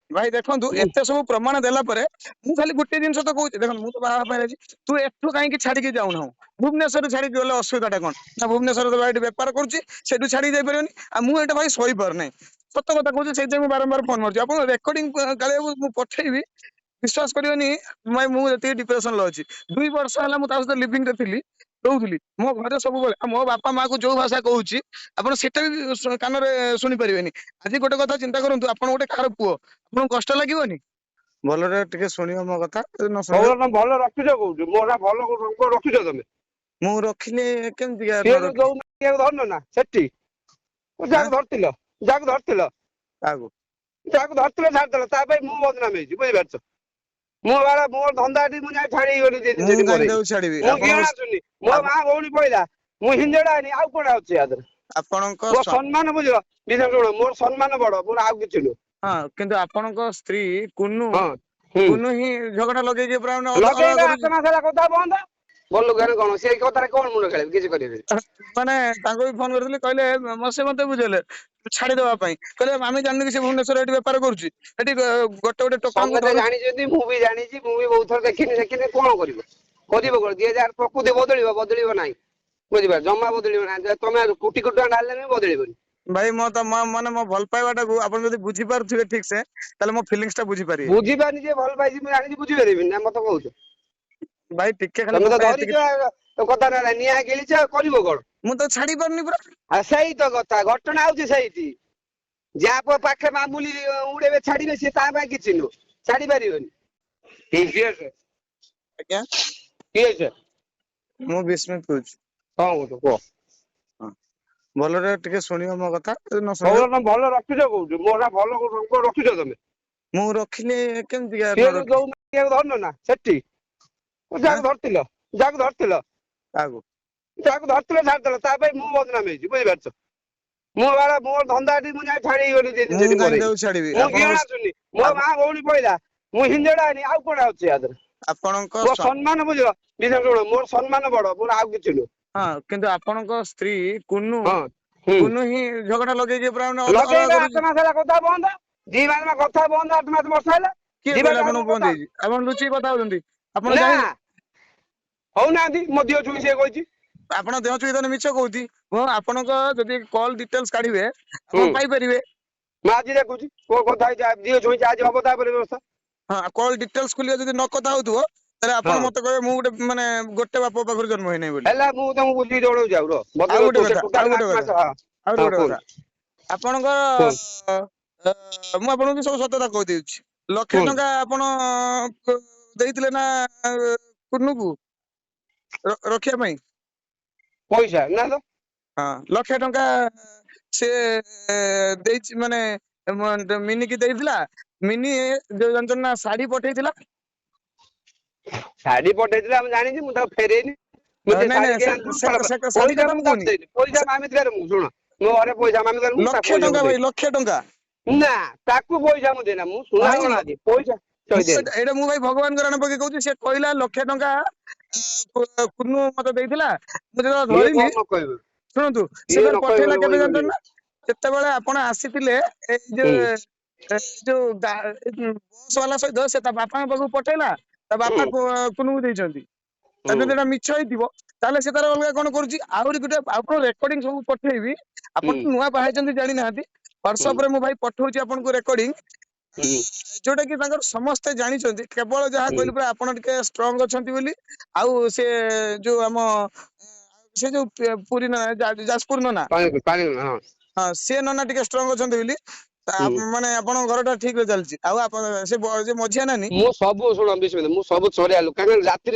भाई देखନ୍ତୁ ଏତେ ସବୁ ପ୍ରମାଣ ଦେଲା ପରେ ମୁଁ ଖାଲି ଗୋଟେ ଜିନିଷ ତ କହୁଛି ଦେଖନ୍ତୁ ମୁଁ ତ ବାହା ପାଇଁ ଅଛି ତୁ ଏଠୁ କାହିଁକି ଛାଡିକି ଯାଉନାହୁଁ ଭୁବନେଶ୍ୱର ଛାଡିକି ଗଲେ ଅସୁବିଧାଟା କଣ ନା ଭୁବନେଶ୍ୱର ତ ଏଠି ବେପାର କରୁଛି ସେଠୁ ଛାଡିକି ଯାଇପାରିବନି ଆଉ ମୁଁ ଏଇଟା ଭାଇ ସହିପାରୁନାହିଁ ସତ କଥା କହୁଛି ସେଇଥିପାଇଁ ମୁଁ ବାରମ୍ବାର ଫୋନ ମାରୁଛି ଆପଣ ରେକର୍ଡିଂ କାଳେ ମୁଁ ପଠେଇବି विश्वास करनी भाई मुझे डिप्रेशन अच्छी 2 वर्ष है मुझे सहित लिविंग रे थी रहुली मो घर सब मो बापा माँ को जो भाषा कहूँ आप कान शुणी पारे आज गोटे कथा चिंता करूँ आप गोटे कार पुओ आपको कष्ट लगे भलरे टे शुण मो कथा न शुण ଭଲ ରଖିଛ କୋଉଠି ମୋଟା ଭଲ ରଖିଛ ତମେ मु रखिले केमती ସିଏ ଯୋଉ ଧରିନ ନା ସେଠି ଯାହାକୁ ଧରିଥିଲ ଯାହାକୁ ଧରିଥିଲ ଛାଡିଦେଲ ତା ପାଇଁ ମୁଁ ବଦନାମ ହେଇଛି ବୁଝିପାରୁଛ ମୋ ଧନ୍ଦା ମୁଁ ଯାଇ ଛାଡିକି ଗଲି 2 ଦିନ ପରେ ମୁଁ କିଣା ଶୁଣି ମୋ ମା ଭଉଣୀ ପଇଲା ମୁଁ ହିଞ୍ଜଡା ହେନି ଆଉ କଣ ଅଛି ଆଦରେ ମୋ ସମ୍ମାନ ବୁଝିଲ ବିଶେଷ ଶୁଣ ମୋର ସମ୍ମାନ ବଡ ମୋର ଆଉ କିଛି ନୁହଁ हाँ किंतु आपणक स्त्री कुन्नू ହଁ कुन्नू ही झगड़ा लगे ଲଗେଇଲା 8 ମାସ ହେଲା କଥା ବନ୍ଦ ଭଲ ଗାରେ କଣ ସେ କଥାରେ कौन मुंड खेले କିଛି କରିବେନି माने तांको भी फोन करथिले कहले मते बुझेले छाड़ी देबा पई कहले आमे जाननी कि से भुवनेश्वर एठी व्यापार करूची एठी गोटे गोटे टोकन को समते जानिछथि मु भी जानिछि मु भी बहुत थर देखिनि कोन करिवो कोन 2000 प्रकृति बदलिबो नाही बुझिबा जम्मा बदलिबो ना तमे कोटी कोटी डालले बदलिबोनी भाई मो तो माने मो भल पाइबाटा को आपण जदी बुझी पारथिबे ठीक से ताले मो फीलिंग्स टा बुझी पारिए बुझी पानी जे भल पाइछि मु जानिछि बुझी पारिबिनी ना मते कहउछ भाई टिके खाली तमे तो धरिछ तो कथा ना निया गेलिछ करिवो कोन मु तो छाड़ी पारनी पूरा आ सही तो कथा घटना आउछ सहीथि जा पाखे मामूली उड़ेबे छाड़ीबे से ता बा किछि नु छाड़ी पारिबोनी ठीक है आज्ञा ठीक है मु विस्मित कुछ हां तो को भलरे टिके शुणियो मो कथा न ଭଲ शुणियो ଭଲ ରଖିଛ କୋଉଠି ମୋଟା ଭଲ ରଖିଛ ତମେ मु रखिले केमती ସିଏ न ଯୋଉ ଧରିନ ନା ସେଠି ଯାହାକୁ ଧରିଥିଲ आगो ଯାହାକୁ ଧରିଥିଲ ଛାଡିଦେଲ ତା ପାଇଁ ମୁଁ ବଦନାମ ହେଇଛି ବୁଝିପାରୁଛ ମୋ ଧନ୍ଦା ଏଠି ମୁଁ ଯାଇ ଛାଡିକି ଗଲି 2 ଦିନ ପରେ छाड़ीबी ମୁଁ କିଣା ଶୁଣି ମୋ ମା ଭଉଣୀ ପଇଲା ମୁଁ ହିଞ୍ଜଡା ହେନି ଆଉ କଣ ଅଛି ଆଦରେ ଆପଣଙ୍କ ମୋ ସମ୍ମାନ ବୁଝିଲ ବିଶେଷ ଶୁଣ ମୋର ସମ୍ମାନ ବଡ ମୋର ଆଉ କିଛି ନୁହଁ ହଁ କିନ୍ତୁ ଆପଣଙ୍କ ସ୍ତ୍ରୀ କୁନୁ ହଁ ହୁଁ କୁନୁ ହିଁ ଝଗଡା ଲଗେଇକି ପୁରା ଅଲଗା ଲଗେଇଲା କରୁଛି 8 ମାସ ହେଲା କଥା ବନ୍ଦ 2 ମାସ କଥା ବନ୍ଦ 8 ମାସ ବର୍ଷା ହେଲା କିଏ 2 କହିଲେ ମାସ ଆପଣଙ୍କୁ ବନ୍ଦ କଥା ହେଇଛି ଆପଣ ଲୁଚିକି କଥା ହଉଛନ୍ତି ଆପଣ ନା ଜାଣି ହଉନାହାନ୍ତି ମୋ ଦିଅ ଛୁଇଁ ସିଏ କହିଛି ଆପଣ ଦେହ ଚୁଇଦାନ ମିଛ କହୁଛି ମୁଁ ଆପଣଙ୍କ ଯଦି କଲ୍ ଡିଟେଲ୍ସ କାଢିବେ ଆପଣ ପାଇପାରିବେ ମୁଁ ଆଜି ଦେଖୁଛି କୋଉ କଥା ହେଇଛି ଦିଅ ଛୁଇଁ ଆଜି ହବ ତାପରେ ବ୍ୟବସ୍ଥା ହଁ କଲ୍ ଡିଟେଲ୍ସ ଖୋଲିବା ଯଦି ନ କଥା ହଉଥିବ ତାହେଲେ ଆପଣ ମତେ କହିବେ ମୁଁ ଗୋଟେ ବାପ ପାଖରୁ ଜନ୍ମ ହେଇନାହିଁ ବୋଲି ହେଲା ମୁଁ ତମକୁ ବୁଝିକି ଜଣଉଛି ଆଉ ର ଆଉ ଗୋଟେ ସେ କଥା ଆଉ ଟୋଟାଲ ଗୋଟେ 8 କଥା ମାସ ଆଉ ହଁ ଗୋଟେ କୁହ କଥା ଆପଣଙ୍କ ମୁଁ ଆପଣଙ୍କୁ ସବୁ ସତତା କହିଦେଉଛି ଲକ୍ଷେ କୁହନ୍ତୁ ଟଙ୍କା ଆପଣ ଦେଇଥିଲେ ନା କୁନୁକୁ ରଖିବା ପାଇଁ ପଇସା ନା ତ ହଁ ଲକ୍ଷେ ଟଙ୍କା ସେ ଦେଇଛି ମାନେ ମିନି କି ଦେଇଥିଲା ମିନି ଯୋଉ ଜାଣିଛ ନା ଶାଢୀ ପଠେଇଥିଲା ଶାଢୀ ପଠେଇଥିଲେ ଆମେ ଜାଣିଛୁ ମୁଁ ତାକୁ ଫେରେଇନି ମୁଁ ସେ ନାଇଁ ଶାଢୀ ନାଇଁ କିଏ ଆଣିଥିଲୁ ଶାଢୀ ପଇସା କଥା ମୁଁ କହୁନି ତାକୁ ଦେଇନି ପଇସା ମାମିତି ମୁଁ ଶୁଣ ମୋ ଘରେ ପଇସା ମାମି ମୁଁ ତା ଲକ୍ଷେ ପଇସା ଟଙ୍କା ମୁଁ ଭାଇ ଦେଇନି ଲକ୍ଷେ ଟଙ୍କା ନା ତାକୁ ପଇସା ମୁଁ ଦେଇନା ମୁଁ ଶୁଣା ଭାଇ କଣ ଆଜି ପଇସା ଦେଇନି ଏଇଟା ମୁଁ ଭାଇ ଭଗବାନଙ୍କ ରାଣ ପକେଇ କହୁଛି ସେ କହିଲା ଲକ୍ଷେ ଟଙ୍କା କୁନୁ ମତେ ଦେଇଥିଲା ମୁଁ ଯେତେବେଳେ କିଏ ଧରିଲି କଣ ନ କହିବ ଶୁଣନ୍ତୁ ସେ କିଏ ଫେର ନ କହିବ ପଠେଇଲା କେବେ କହିବନି ଜାଣିଛ ନା ଯେତେବେଳେ ଆପଣ ଆସିଥିଲେ ଏଇ ଯୋଉ ବସ୍ ବାଲା ସହିତ ସେ ତା ବାପାଙ୍କ ପାଖକୁ ପଠେଇଲା ତା ବାପା କୁନୁକୁ ଦେଇଛନ୍ତି ତା ଯଦି ଏଟା ମିଛ ହେଇଥିବ ତାହେଲେ ସେ ତାର ଅଲଗା କଣ କରୁଛି ଆହୁରି ଗୋଟେ ଆପଣ ରେକର୍ଡିଂ ସବୁ ପଠେଇବି ଆପଣ ତ ନୂଆ ବାହା ହେଇଛନ୍ତି ଜାଣିନାହାନ୍ତି ହ୍ୱାଟ୍ସଆପ ରେ ମୁଁ ଭାଇ ପଠଉଛି ଆପଣଙ୍କୁ ରେକର୍ଡିଂ ଯୋଉଟା କି ତାଙ୍କର ସମସ୍ତେ ଜାଣିଛନ୍ତି କେବଳ ଯାହା କହିଲେ ପୁରା ଆପଣ ଟିକେ ଷ୍ଟ୍ରଙ୍ଗ ଅଛନ୍ତି ବୋଲି ଆଉ ସେ ଯୋଉ ଆମ ସେ ଯୋଉ ପୁରୀ ନନା ଯାଜପୁର ନନା ହଁ ସେ ନନା ଟିକେ ଷ୍ଟ୍ରଙ୍ଗ ଅଛନ୍ତି ବୋଲି ମାନେ ଆପଣଙ୍କ ଘରଟା ଠିକ ରେ ଚାଲିଛି ଆଉ ଆପଣ ସେ ମଝିଆ ନାନୀ ମୁଁ ସବୁ ଶୁଣ ବିଶ୍ଵ ମୁଁ ସବୁ ଚୋରିଆ ଲୋକ କାହିଁକି ରାତି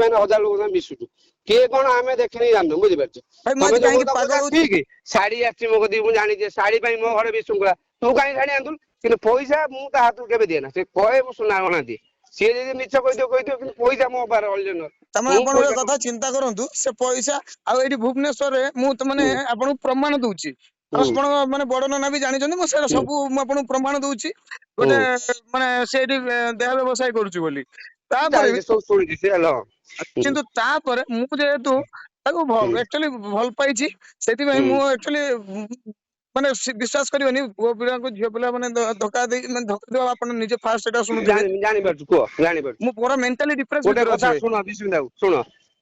ପାଇଁ 1000 ଲୋକ ସାଙ୍ଗେ ମିଶୁଛୁ କିଏ କଣ ଆମେ ଦେଖିନି ଜାଣିନୁ ବୁଝିପାରୁଛ ଭାଇ ମୁଁ ଆଜି ତମେ ଯୋଉ କାହିଁକି କଥା ପାଗଳ କହୁଛ ହଉଛି ଠିକ ଶାଢୀ ଆସିଛି ମୋ କତିକି ମୁଁ ଜାଣିଛି ଶାଢୀ ପାଇଁ ମୋ ଘରେ ବିଶୃଙ୍ଖଳା ତୁ କାହିଁ ଶାଢୀ ଆଣିଥିଲୁ କିନ୍ତୁ ପଇସା ମୁଁ ତା ହାତକୁ କେବେ ଦିଏ ନା ସେ କହେ ମୁଁ ସୁନା ଗଣା ଦିଏ ସିଏ ଯଦି ମିଛ କହିଥିବ କିନ୍ତୁ ପଇସା ମୋ ପାଖରେ ଅରିଜିନାଲ ତମେ ମୁଁ ଆପଣ ଗୋଟେ ପଇସା କଥା ଚିନ୍ତା କରନ୍ତୁ ସେ ପଇସା ଆଉ ଏଇଠି ଭୁବନେଶ୍ଵରରେ ମୁଁ ତ ମାନେ ଆପଣଙ୍କୁ ପ୍ରମାଣ ଦଉଛି ଆପଣ ମାନେ ବଡ ନନା ବି ଜାଣିଛନ୍ତି ମୁଁ ସେଟା ସବୁ ମୁଁ ଆପଣଙ୍କୁ ପ୍ରମାଣ ଦଉଛି ଗୋଟେ ମାନେ ସେଇଠି ଦେହ ବ୍ୟବସାୟ କରୁଛି ବୋଲି ତାପରେ ବି ଜାଣିଛି ସବୁ ଶୁଣିଛି ସେ ହେଲା କିନ୍ତୁ ତାପରେ ମୁଁ ଯେହେତୁ ତାକୁ ଆକ୍ଚୁଆଲି ଭଲ ପାଇଛି ସେଥିପାଇଁ ମୁଁ ଆକ୍ଚୁଆଲି ମାନେ ବିଶ୍ୱାସ କରିବେନି ପୁଅ ପିଲାଙ୍କୁ ଝିଅ ପିଲା ମାନେ ଧୋକା ଦେଇ ମାନେ ଧୋକା ଦେବା ଆପଣ ନିଜେ ଫାଷ୍ଟ ଏଟା ଶୁଣୁଥିବେ। ଜାଣିପାରୁଛୁ କୁହ ଜାଣିପାରୁଛୁ। ମୁଁ ପୁରା ମେଣ୍ଟାଲି ଡିପ୍ରେସ ଗୋଟେ ଭିତରେ ଅଛି କଥା ଭାଇ। ଶୁଣ ବିସ୍ମିତ ବାବୁ ଶୁଣ,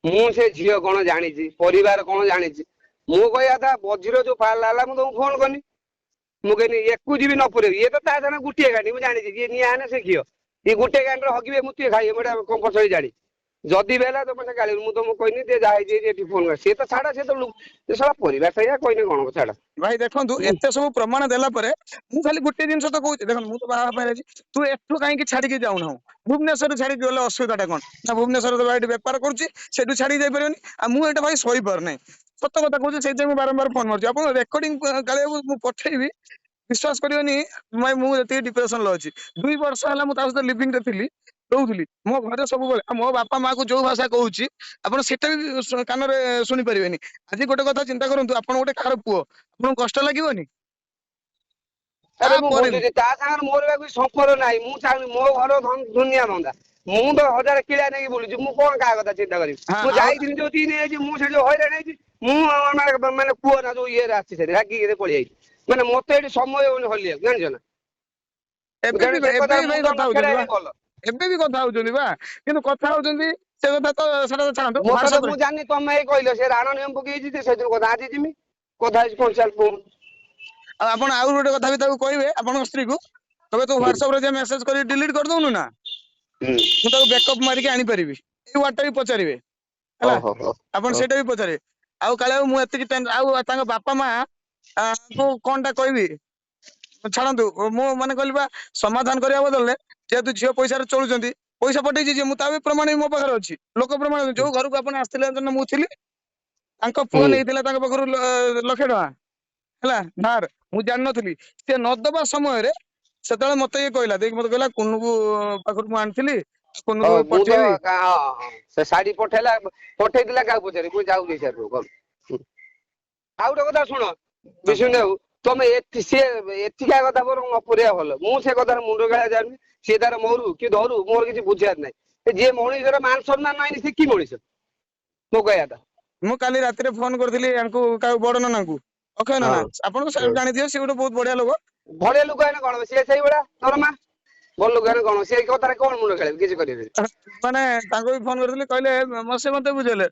ମୁଁ ସେ ଝିଅ କଣ ଜାଣିଛି ପରିବାର କଣ ଜାଣିଛି, ମୁଁ କହିବା କଥା ବଜିର ଯୋଉ ପାଲା ହେଲା ମୁଁ ତମକୁ ଫୋନ କଲି, ମୁଁ କହିଲି ୟାକୁ ଯିବି ନ ପୁରେଇବି, ଇଏ ତ ତା ସାଙ୍ଗେ ଗୋଟିଏ ଗାଣ୍ଡି ମୁଁ ଜାଣିଛି, ଯିଏ ନିଆଁ ହେଲେ ସେ ଘିଅ, ଇଏ ଗୋଟେ ଗାଣ୍ଡିରେ ହଗିବେ ମୁତିବେ ଖାଇବେ ମୁଁ ଏଇଟା କମ୍ପଲସରି ଜାଣିଛି। ଯଦି ବି ହେଲା ତ ମତେ ଗାଳି, ମୁଁ ତମକୁ କହିନି ଯେ ଯାହା ହେଇଛି ଏଠି ଫୋନ କର, ସିଏ ତ ଛାଡ, ସିଏ ତ ଶଳା ପରିବାର ସେଇଆ କହିନି କଣ ଛାଡ। ଭାଇ ଦେଖନ୍ତୁ ଏତେ ସବୁ ପ୍ରମାଣ ଦେଲା ପରେ ମୁଁ ଖାଲି ଗୋଟେ ଜିନିଷ ତ କହୁଛି, ଦେଖନ୍ତୁ ମୁଁ ତ ବାହା ହେବା ପାଇଁ ରାଜି, ତୁ ଏଠୁ କାହିଁକି ଛାଡିକି ଯାଉନାହୁଁ? ଭୁବନେଶ୍ୱର ଛାଡିକି ଗଲେ ଅସୁବିଧାଟା କଣ ନା, ଭୁବନେଶ୍ୱର ତ ଏଠି ବେପାର କରୁଛି, ସେଠୁ ଛାଡିକି ଯାଇପାରିବନି, ଆଉ ମୁଁ ଏଇଟା ଭାଇ ସହିପାରୁନାହିଁ। ସତ କଥା କହୁଛି, ସେଇଥିପାଇଁ ମୁଁ ବାରମ୍ବାର ଫୋନ ମାରୁଛି। ଆପଣ ରେକର୍ଡିଂ କାଳେ ମୁଁ ପଠେଇବି, ବିଶ୍ୱାସ କରିବେନି ଭାଇ ମୁଁ ଏତିକି ଡିପ୍ରେସନରେ ଅଛି। 2 ବର୍ଷ ହେଲା ମୁଁ ତା ସହିତ ଲିଭିଂରେ ଥିଲି, ରହୁଥିଲି ମୋ ଘରେ ସବୁବେଳେ, ମୋ ବାପା ମାଆକୁ ଯୋଉ ଭାଷା କହୁଛି ଆପଣ ସେଟା ବି କାନରେ ଶୁଣି ପାରିବେନି। ଆଜି ଗୋଟେ କଥା ଚିନ୍ତା କରନ୍ତୁ, ଆପଣ ଗୋଟେ କାହାର ପୁଅ, ଆପଣଙ୍କୁ କଷ୍ଟ ଲାଗିବନି? ଆରେ ମୁଁ ତାପରେ ବି ବୁଝୁଛି, ତା ସାଙ୍ଗରେ ମୋର ବି ସମ୍ପର୍କ ନାହିଁ, ମୁଁ ଚାହୁଁନି ମୋ ଘର ଦୁନିଆ ଧନ୍ଦା, ମୁଁ ତ 1000 କିଳିଆ ନେଇକି ବୁଲୁଛି, ମୁଁ କଣ କାହା କଥା ଚିନ୍ତା କରିବି? ହଁ ମୁଁ ଆଉ ଯାଇଥିଲି ଯୋଉ ଦିନ ହେଇଛି, ମୁଁ ସେଠି ଯୋଉ ହଇରାଣ ହେଇଛି, ମୁଁ ମାନେ ପୁଅ ନା ଯୋଉ ଇଏରେ ଆସିଛି ସେଠି ରାଗିକି ପଳେଇ ଯାଇଛି, ମାନେ ମତେ ଏଠି ସମୟ ହଉନି ହଲିବାକୁ, ଜାଣିଛ ନା। ଏବେ ବି ସେ ଏବେ କଥାରେ ବି ଭାଇ ମୁଣ୍ଡ ନ କଥା ହଉଛନ୍ତି ବା, ଖେଳେଇଲେ ଭଲ। ଏବେ ବି କଥା ହଉଛନ୍ତି ବା, କିନ୍ତୁ କଥା ହଉଛନ୍ତି ସେ କଥା ତ ସେଟା ତ ଛାଡ଼ନ୍ତୁ ମତେ ତ ହ୍ୱାଟ୍ସଆପ ରେ। ମୁଁ ଜାଣିନି, ତମେ ଏଇ କହିଲ ସେ ରାଣ ନିୟମ ପକେଇଛି, ସେଇଥିରୁ କଥା ଆଜି ଯିମି କଥା ହେଇଛି କଣ ଚାଲ ପୁଅ। ଆଉ ଆପଣ ଆଉ ଗୋଟେ କଥା ବି ତାକୁ କହିବେ, ଆପଣଙ୍କ ସ୍ତ୍ରୀ କୁ କହିବେ ତୁ ହୁଁ ହ୍ୱାଟ୍ସଆପ ରେ ଯେ ମେସେଜ କରି ଡିଲିଟ କରିଦଉନୁ ନା, ହୁଁ ମୁଁ ତାକୁ ବ୍ୟାକଅପ୍ ମାରିକି ଆଣିପାରିବି, ଏଇ ୱାର୍ଡ ଟା ବି ପଚାରିବେ ହେଲା, ହଉ ହଉ ଆପଣ ହଉ ସେଇଟା ବି ପଚାରିବେ। ଆଉ କାଳେ ମୁଁ ଏତିକି ଆଉ ତାଙ୍କ ବାପା ମା କୁ କଣ ଟା କହିବି, ଛାଡନ୍ତୁ। ମୁଁ ମାନେ କହିଲି ବା ସମାଧାନ କରିବା ବଦଳରେ, ଯେହେତୁ ଝିଅ ପଇସାରେ ଚଳୁଛନ୍ତି, ପଇସା ପଠେଇଛି ଯେ ମୁଁ ତା ବି ପ୍ରମାଣ ବି ମୋ ପାଖରେ ଅଛି, ଲୋକ ପ୍ରମାଣ, ଯୋଉ ଘରକୁ ଆପଣ ଆସିଥିଲେ ମୁଁ ଥିଲି, ତାଙ୍କ ପୁଅ ହୁଁ ନେଇଥିଲା ତାଙ୍କ ପାଖରୁ 1,00,000 ଟଙ୍କା ହେଲା ଧାର, ମୁଁ ଜାଣିନଥିଲି, ସେ ନଦବା ସମୟରେ ସେତେବେଳେ ମତେ ଇଏ କହିଲା, ଦେଇକି ମତେ କହିଲା କୁନୁକୁ ପାଖରୁ ମୁଁ ଆଣିଥିଲି, କୁନୁକୁ ହଉ ମୁଁ ତ ପଠେଇବି। ସେ ଶାଢୀ ପଠେଇଥିଲା କାହାକୁ ପଚାରି, ମୁଁ ଯାଉଛି ଆଉ ଗୋଟେ କଥା ଶୁଣ ବିଷ୍ଣୁ ବାବୁ, ତମେ ସିଏ ଏଠିକା କଥା ବରଂ ନ ପୁରେଇବା ଭଲ, ମୁଁ ସେ କଥାରେ ମୁଣ୍ଡ ଖେଳା ଯାଉନି, ସିଏ ତାର ମରୁ କି ଧରୁ ମୋର କିଛି ବୁଝିବାର ନାହିଁ, ଯିଏ ମଣିଷର ମାନ ସମ୍ମାନ ନାହିଁ ସେ କି ମଣିଷ, ମୋ କହିବା କଥା। ମୁଁ କାଲି ରାତିରେ ଫୋନ କରିଥିଲି ୟାଙ୍କୁ କାହାକୁ ବଡ ନନାଙ୍କୁ, ଅକ୍ଷୟ ନନା, ହଁ ଆପଣଙ୍କୁ ହଁ ଜାଣିଥିବେ ସେ ଗୋଟେ ବହୁତ ବଢିଆ ଲୋକ। ଭଳିଆ ଲୋକ ହେଲେ କଣ, ସିଏ ସେଇଭଳିଆ ଧରମା ଭଲ ଲୋକ ହେଲେ କଣ, ସେଇ କଥାରେ କଣ ମୁଣ୍ଡ ଖେଳେଇବେ, କିଛି କରିବେନି। ମାନେ ତାଙ୍କୁ ବି ଫୋନ କରିଥିଲି, କହିଲେ ସେ ମତେ ବୁଝେଇଲେ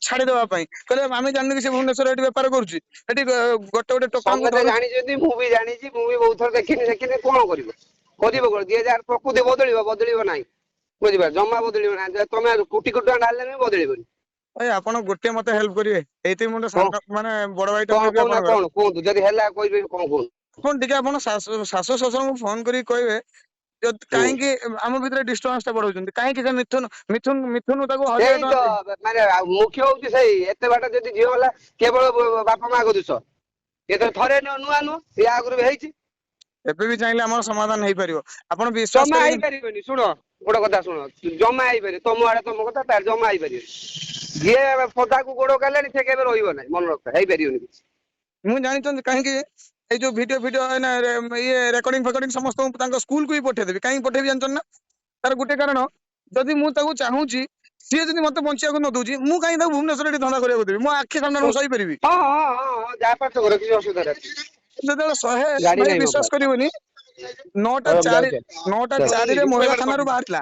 ଛାଡିଦବା ପାଇଁ, କହିଲେ ଆମେ ଜାଣିନୁ କି ସେ ଭୁବନେଶ୍ୱରରେ ଏଠି ବେପାର କରୁଛି, ଏଠି ଗୋଟେ ଟୋକାଙ୍କୁ ସମସ୍ତେ ଧରୁଛି। ଜାଣିଛନ୍ତି, ମୁଁ ବି ଜାଣିଛି, ମୁଁ ବି ବହୁତ ଥର ଦେଖିନି କଣ କରିବ, କରିବ କଣ, ଯିଏ ଯାହାର ପ୍ରକୃତି ବଦଳିବ ନାହିଁ, ବୁଝିପାରୁଛ, ଜମା ବଦଳିବ ନାହିଁ, ତମେ କୋଟି କୋଟି ଟଙ୍କା ଢାଳିଲେ ବି ବଦଳିବନି। ଭାଇ ଆପଣ ଗୋଟେ ମତେ ହେଲ୍ପ କରିବେ, ଏଇଥିପାଇଁ ମୁଁ କଣ ସାନ ମାନେ ବଡ ଭାଇ ଟା କଣ ମୁଁ ହେବି କହୁନା ଆପଣଙ୍କର। କଣ କୁହନ୍ତୁ, ଯଦି ହେଲା କହିବେ କଣ କୁହନ୍ତୁ। ଆପଣ ଟିକେ ଆପଣ ଶାଶୁ ଶ୍ୱଶୁରଙ୍କୁ ଫୋନ କରିକି କହିବେ, ହୁଁ କାହିଁକି ଆମ ଭିତରେ ଡିଷ୍ଟର୍ବାନ୍ସ ଟା ବଢଉଛନ୍ତି, କାହିଁକି ସେ ମିଥୁନ ତାକୁ 1,000 ସେଇ ତ ଟଙ୍କା ମାନେ ମୁଖ୍ୟ ହଉଛି ସେଇ, ଏତେ ବାଟ ଯଦି ଝିଅ ହେଲା କେବଳ ବାପା ମାଙ୍କ ଦୋଷ, ଇଏ ତ ଥରେ ନୂଆ ଇଏ ଆଗରୁ ବି ହେଇଛି। ଏବେ ବି ଚାହିଁଲେ ଆମର ସମାଧାନ ହେଇପାରିବ, ଆପଣ ବିଶ୍ୱାସ ଜମା କରିବେନି। ହେଇପାରିବନି, ଶୁଣ ଗୋଟେ କଥା ଶୁଣ, ଜମା ହେଇପାରିବ, ତମ ଆଡେ ତମ କଥା, ତାର ଜମା ହେଇପାରିବନି, ଯିଏ ପଦାକୁ ଗୋଡ କାଢିଲାଣି ସେ କେବେ ରହିବ ନାହିଁ, ମନେ ରଖ, ହେଇପାରିବନି କିଛି। ମୁଁ ଜାଣିଛନ୍ତି କାହିଁକି ଏଇ ଯୋଉ ଭିଡିଓ ଇଏ ରେକର୍ଡିଂ ସମସ୍ତଙ୍କୁ ତାଙ୍କ ସ୍କୁଲକୁ ବି ପଠେଇଦେବି, କାହିଁକି ପଠେଇବି ଜାଣିଛନ୍ତି ନା, ତାର ଗୋଟେ କାରଣ, ଯଦି ମୁଁ ତାକୁ ଚାହୁଁଛି, ସିଏ ଯଦି ମତେ ବଞ୍ଚିବାକୁ ନ ଦଉଛି, ମୁଁ କାହିଁକି ତାକୁ ଭୁବନେଶ୍ୱରରେ ଏଠି ଧନ୍ଦା କରିବାକୁ ଦେବି, ମୋ ଆଖି ସାମ୍ନାରେ ମୁଁ ସହିପାରିବି। ହଁ ଯାହା ପାରୁଛ କର, କିଛି ଅସୁବିଧା ନାହିଁ। ଯେତେବେଳେ ଗାଡି ଭାଇ ନାହିଁ ମୋ ବିଶ୍ୱାସ ପାଖରେ। କରିବନି, ହଉ ଆମେ ଯାଉଛେ। 9ଟା ଚାଲ। 4ରେ ମହିଳା ଥାନାରୁ ବାହାରିଲା।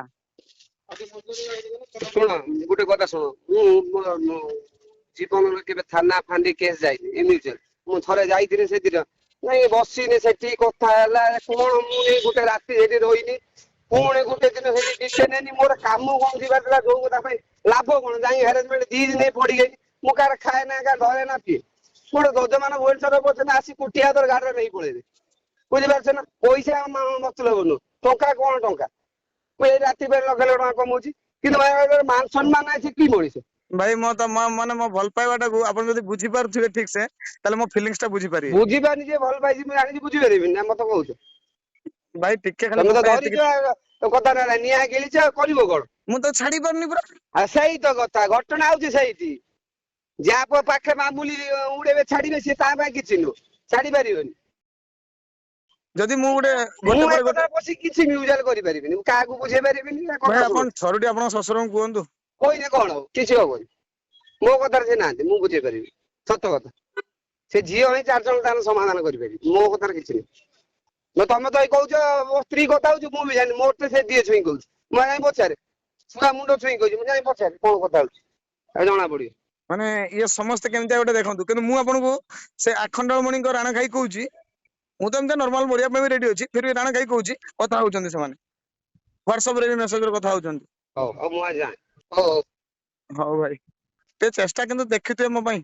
ଶୁଣ ଗୋଟେ କଥା ଶୁଣ, ମୁଁ ଜୀବନରେ କେବେ ଥାନା ଫାଣ୍ଡି କେସ୍ ଯାଇନି, ଏମିତି ମୁଁ ଥରେ ଯାଇଥିଲି ସେଦିନ, ନାଇଁ ବସିନି ସେଠି କଥା ହେଲା କଣ, ମୁଁ ନେଇ ଗୋଟେ ରାତି ସେଠି ରହିନି, ପୁଣି ଗୋଟେ ଦିନ ସେଠି ଡିଟେନ ହେନି, ମୋର କାମ କଣ ଯିବାର ଥିଲା, ଯୋଉ କଥା ପାଇଁ ଲାଭ କଣ, ଯାଇ ହାରାସମେଣ୍ଟ 2 ଦିନ ପଡିଗଲି, ମୁଁ କାହାର ଖାଏ ନା କାହାର ଧରେ ନା ପିଏ, ଗୋଟେ ଯଜମାନ ଭୁବନେଶ୍ୱର ପର୍ଯ୍ୟନ୍ତ ଆସି କୁଟି ହାତରେ ଗାଡିରେ ନେଇ ପଳେଇବେ, ବୁଝିପାରୁଛ ନା, ପଇସା ମତଲବ ନୁହଁ, ଟଙ୍କା କଣ ଟଙ୍କା, ମୁଁ ଏଇ ରାତି ପାଇଁ 1,00,000 ଟଙ୍କା କମଉଛି, କିନ୍ତୁ ମାନ ସମ୍ମାନ ନାହିଁ, ସେ କି ମଣିଷ। ଭାଇ ମାନେ ମୋ ଭଲ ପାଇବାଟାକୁ ଆପଣ ଯଦି ବୁଝିପାରୁଥିବେ ଠିକ ସେ, ତାହେଲେ ମୋ ଫିଲିଙ୍ଗସ ଟା ବୁଝିପାରିବେ। ବୁଝିପାରୁନି ଯେ ଭଲ ପାଇଛି ମୁଁ ଜାଣିଛି, ବୁଝିପାରିବିନି ନା ମତେ କହୁଛ। ଭାଇ ଟିକେ ଖାଲି ତମେ ମୋ ତ ପାଇଁ ଏତିକି, ଧରିଛ କଥା ନା ନିଆଁ ଗିଳିଛ ଆଉ କରିବ କଣ। ମୁଁ ତ ଛାଡି ପାରୁନି ପୁରା। ଆଉ ସେଇ ତ କଥା, ଘଟଣା ହଉଛି ସେଇଠି, ଯାହା ପାଖେ ମାମୁଲି ଉଡେଇବେ ଛାଡିବେ, ସିଏ ତା ପାଇଁ କିଛି ନୁହଁ, ଛାଡି ପାରିବନି। ଯଦି ମୁଁ ମୁଁ ଗୋଟେ ଏ ପରେ ଗୋଟେ, କଥା ବସିକି କିଛି ମ୍ୟୁଜାଲ କରିପାରିବିନି, ମୁଁ କାହାକୁ ବୁଝେଇ ପାରିବିନି ନା ଭାଇ କଥା ଆପଣ ଶୁଣଉଛି। ଥରୁଟି ଆପଣଙ୍କ ଶ୍ୱଶୁରଙ୍କୁ କୁହନ୍ତୁ। କହିଲେ କଣ ହବ, କିଛି ହବନି, ମୋ କଥାରେ ସେ ନାହାନ୍ତି, ମୁଁ ବୁଝେଇ ପାରିବି, ସତ କଥା। ସେ ଝିଅ ହିଁ 4 ଜଣ ତାର ସମାଧାନ କରିପାରିବି ମୋ କଥାରେ କିଛି ନାହିଁ। ତମେ ତ ଏଇ କହୁଛ ମୋ ସ୍ତ୍ରୀ କଥା ହଉଛି ମୁଁ ବି ଜାଣିନି ମୋର ତ ସେ ଦିଏ ଛୁଇଁ କହୁଛି ମୁଁ ଯାଇ ପଚାରେ ଛୁଆ ମୁଣ୍ଡ ଛୁଇଁ କହୁଛି ମୁଁ ଯାଇ ପଚାରେ କଣ କଥା ହଉଛି ଜଣା ପଡିବ। ମାନେ ଇଏ ସମସ୍ତେ କେମିତିଆ ଗୋଟେ ଦେଖନ୍ତୁ କିନ୍ତୁ ମୁଁ ଆପଣଙ୍କୁ ସେ ଆଖଣ୍ଡଳମଣିଙ୍କ ରାଣ ଖାଇ କହୁଛି ମୁଁ ତ ଏମିତି ନର୍ମାଲ ମରିବା ପାଇଁ ବି ରେଡି ଅଛି ଫିର ବି ରାଣ ଖାଇ କହୁଛି କଥା ହଉଛନ୍ତି ସେମାନେ ହ୍ୱାଟ୍ସଆପ ରେ ମେସେଜରେ କଥା ହଉଛନ୍ତି। ହଉ ହଉ ମୁଁ ଆଜି ଜାଣେ ହଉ ହଉ ହଉ ଭାଇ ଟିକେ ଚେଷ୍ଟା କିନ୍ତୁ ଦେଖିଥିବେ ମୋ ପାଇଁ।